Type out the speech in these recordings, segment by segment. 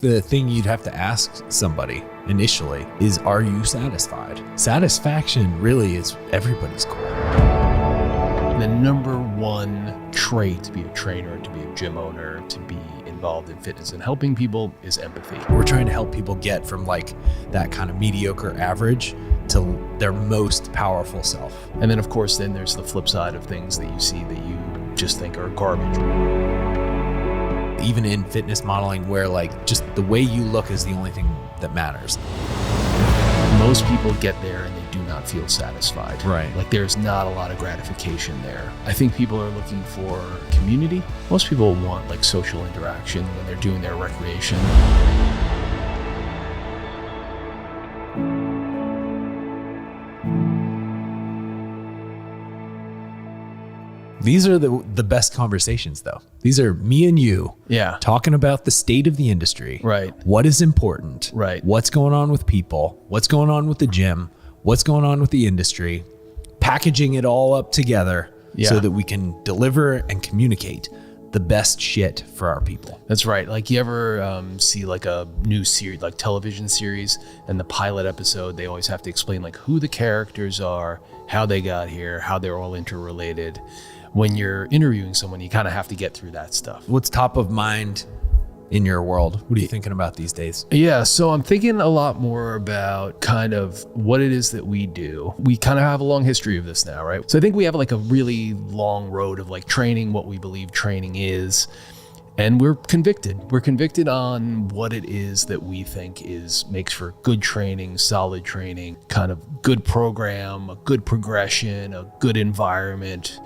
The thing you'd have to ask somebody initially is, are you satisfied? Satisfaction really is everybody's goal. The number one trait to be a trainer, to be a gym owner, to be involved in fitness and helping people is empathy. We're trying to help people get from like that kind of mediocre average to their most powerful self. And then of course, then there's the flip side of things that you see that you just think are garbage. Even in fitness modeling where like just the way you look is the only thing that matters. Most people get there and they do not feel satisfied. Right. Like there's not a lot of gratification there. I think people are looking for community. Most people want like social interaction when they're doing their recreation. These are the best conversations though. These are me and you talking about the state of the industry. Right. What is important. Right. What's going on with people. What's going on with the gym. What's going on with the industry. Packaging it all up together so that we can deliver and communicate the best shit for our people. That's right. Like you ever see like a new series, like television series, and the pilot episode, they always have to explain like who the characters are, how they got here, how they're all interrelated. When you're interviewing someone, you kind of have to get through that stuff. What's top of mind in your world? What are you thinking about these days? Yeah, so I'm thinking a lot more about kind of what it is that we do. We kind of have a long history of this now, right? So I think we have like a really long road of like training, what we believe training is. And we're convicted. We're convicted on what it is that we think makes for good training, solid training, kind of good program, a good progression, a good environment,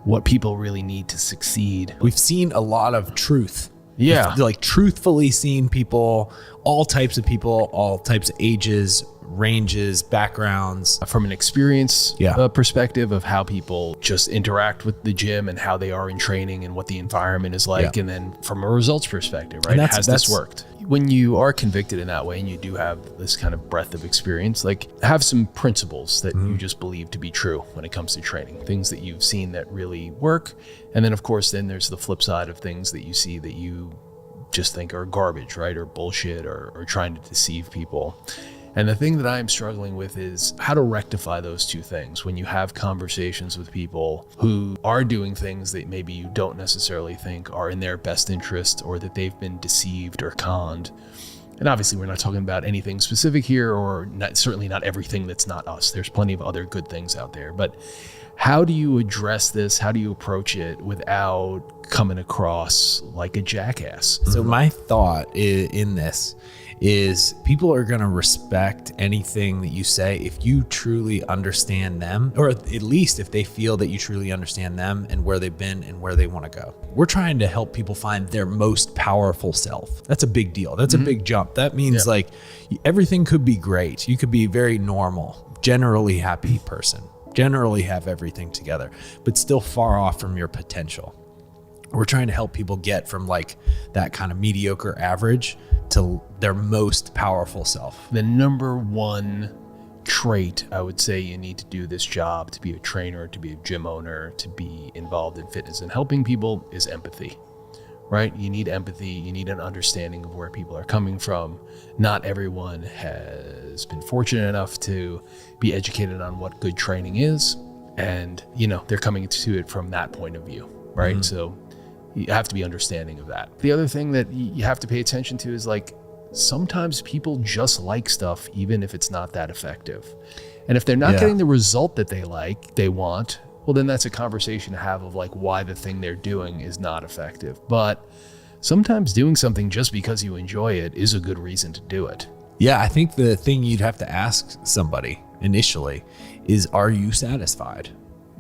what people really need to succeed. We've seen a lot of truth. Yeah. We've, like truthfully seen people, all types of people, all types of ages, ranges, backgrounds. From an experience perspective of how people just interact with the gym and how they are in training and what the environment is like. And then from a results perspective, right? Has this worked? When you are convicted in that way and you do have this kind of breadth of experience, like have some principles that you just believe to be true when it comes to training, things that you've seen that really work. And then of course, then there's the flip side of things that you see that you just think are garbage, right? Or bullshit or trying to deceive people. And the thing that I'm struggling with is how to rectify those two things when you have conversations with people who are doing things that maybe you don't necessarily think are in their best interest or that they've been deceived or conned. And obviously we're not talking about anything specific here or certainly not everything that's not us. There's plenty of other good things out there. But how do you address this? How do you approach it without coming across like a jackass? So my thought in this is people are going to respect anything that you say if you truly understand them, or at least if they feel that you truly understand them and where they've been and where they want to go. We're trying to help people find their most powerful self. That's a big deal. That's a big jump. That means like everything could be great. You could be very normal, generally happy person, generally have everything together, but still far off from your potential. We're trying to help people get from like that kind of mediocre average to their most powerful self. The number one trait I would say you need to do this job, to be a trainer, to be a gym owner, to be involved in fitness and helping people is empathy, right? You need empathy. You need an understanding of where people are coming from. Not everyone has been fortunate enough to be educated on what good training is. And, you know, they're coming to it from that point of view, right? So you have to be understanding of that. The other thing that you have to pay attention to is like, sometimes people just like stuff, even if it's not that effective. And if they're not getting the result that they want, well, then that's a conversation to have of like why the thing they're doing is not effective. But sometimes doing something just because you enjoy it is a good reason to do it. Yeah, I think the thing you'd have to ask somebody initially is, are you satisfied?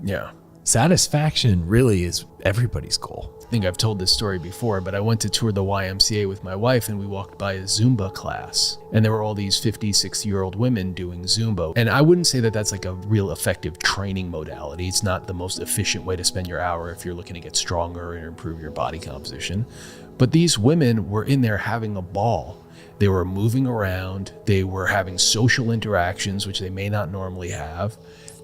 Yeah. Satisfaction really is everybody's goal. I think I've told this story before, but I went to tour the YMCA with my wife and we walked by a Zumba class and there were all these 50, 60-year-old women doing Zumba. And I wouldn't say that that's like a real effective training modality. It's not the most efficient way to spend your hour if you're looking to get stronger and improve your body composition. But these women were in there having a ball. They were moving around. They were having social interactions, which they may not normally have.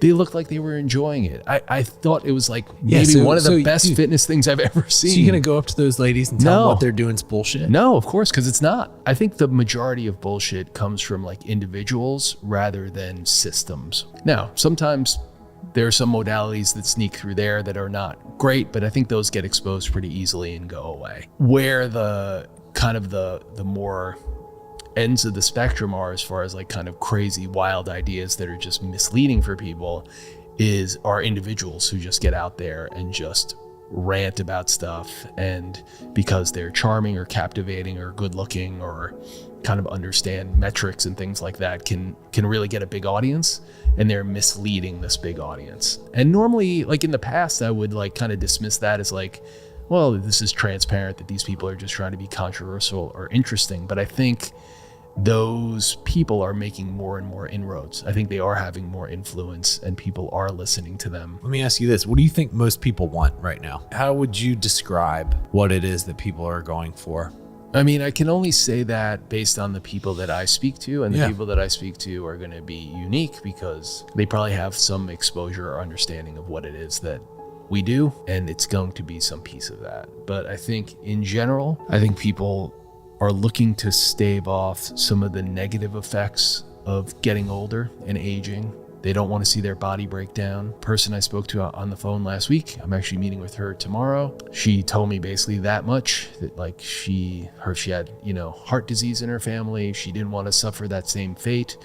they looked like they were enjoying it. I thought it was like maybe one of the best fitness things I've ever seen. So you're going to go up to those ladies and tell them what they're doing is bullshit? No, of course, because it's not. I think the majority of bullshit comes from like individuals rather than systems. Now, sometimes there are some modalities that sneak through there that are not great, but I think those get exposed pretty easily and go away. Where the kind of the more ends of the spectrum are, as far as like kind of crazy, wild ideas that are just misleading for people, are individuals who just get out there and just rant about stuff, and because they're charming or captivating or good looking or kind of understand metrics and things like that, can really get a big audience, and they're misleading this big audience. And normally, like in the past, I would like kind of dismiss that as like, well, this is transparent that these people are just trying to be controversial or interesting. But I think those people are making more and more inroads. I think they are having more influence and people are listening to them. Let me ask you this. What do you think most people want right now? How would you describe what it is that people are going for? I mean, I can only say that based on the people that I speak to, and the people that I speak to are going to be unique because they probably have some exposure or understanding of what it is that we do, and it's going to be some piece of that. But I think in general, I think people are looking to stave off some of the negative effects of getting older and aging. They don't want to see their body break down. Person I spoke to on the phone last week, I'm actually meeting with her tomorrow. She told me basically that much, that like she had, heart disease in her family. She didn't want to suffer that same fate.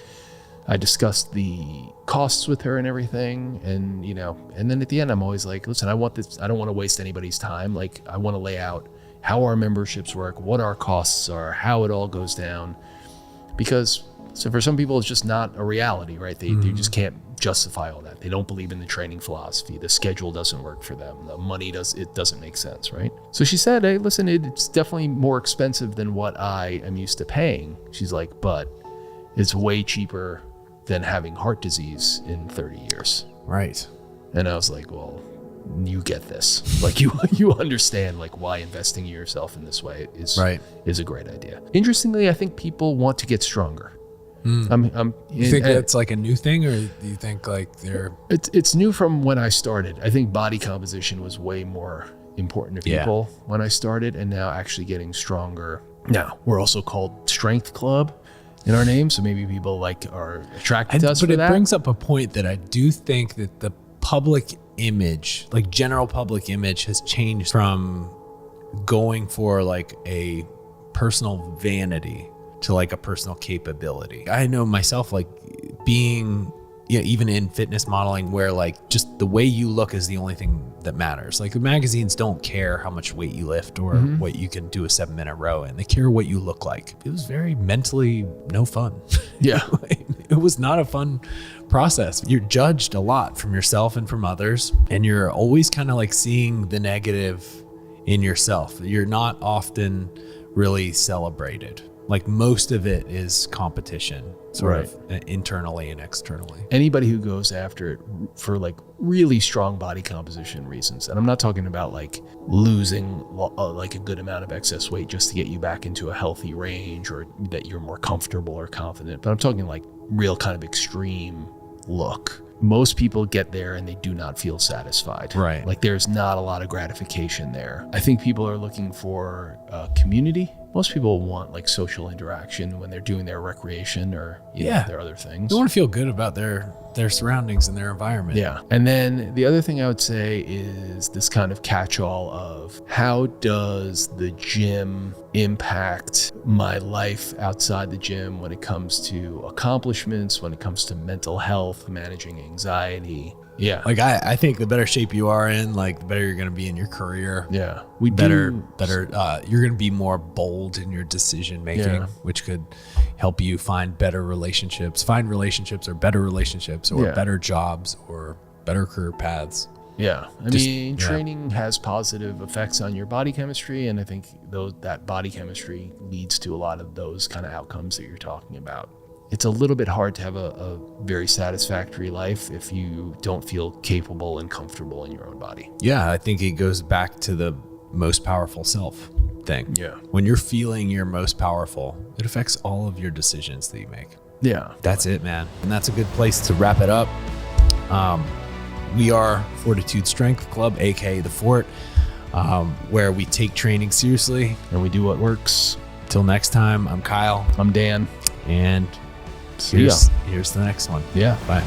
I discussed the costs with her and everything. And, and then at the end, I'm always like, listen, I don't want to waste anybody's time. Like, I want to lay out how our memberships work, what our costs are, how it all goes down. Because for some people, it's just not a reality, right? They just can't justify all that. They don't believe in the training philosophy. The schedule doesn't work for them. The money doesn't make sense, right? So she said, hey, listen, it's definitely more expensive than what I am used to paying. She's like, but it's way cheaper than having heart disease in 30 years. Right. And I was like, well, you get this. Like you understand like why investing in yourself in this way is a great idea. Interestingly, I think people want to get stronger. You think that's like a new thing, or do you think like they're... It's new from when I started. I think body composition was way more important to people when I started, and now actually getting stronger. Now, we're also called Strength Club in our name, so maybe people like are attracted to us for that. But it brings up a point that I do think that the public image, like general public image, has changed from going for like a personal vanity to like a personal capability. I know myself, like being, even in fitness modeling, where like just the way you look is the only thing that matters. Like the magazines don't care how much weight you lift or what you can do a 7-minute row in. They care what you look like. It was very mentally no fun. Yeah. It was not a fun process. You're judged a lot from yourself and from others, and you're always kind of like seeing the negative in yourself. You're not often really celebrated. Like most of it is competition, sort of internally and externally. Anybody who goes after it for like really strong body composition reasons, and I'm not talking about like losing like a good amount of excess weight just to get you back into a healthy range or that you're more comfortable or confident, but I'm talking like real kind of extreme look. Most people get there and they do not feel satisfied. Right. Like there's not a lot of gratification there. I think people are looking for community. Most people want like social interaction when they're doing their recreation or their other things. They want to feel good about their surroundings and their environment. Yeah. And then the other thing I would say is this kind of catch-all of how does the gym impact my life outside the gym when it comes to accomplishments, when it comes to mental health, managing anxiety. Yeah. Like I think the better shape you are in, like the better you're going to be in your career. Yeah. You're going to be more bold in your decision making, which could help you find better relationships, or better relationships, or better jobs, or better career paths. Yeah. Training has positive effects on your body chemistry. And I think that body chemistry leads to a lot of those kind of outcomes that you're talking about. It's a little bit hard to have a very satisfactory life if you don't feel capable and comfortable in your own body. Yeah, I think it goes back to the most powerful self thing. Yeah. When you're feeling your most powerful, it affects all of your decisions that you make. Yeah. That's it, man. And that's a good place to wrap it up. We are Fortitude Strength Club, aka the Fort, where we take training seriously and we do what works. Till next time, I'm Kyle. I'm Dan. And here's the next one. Yeah. Bye.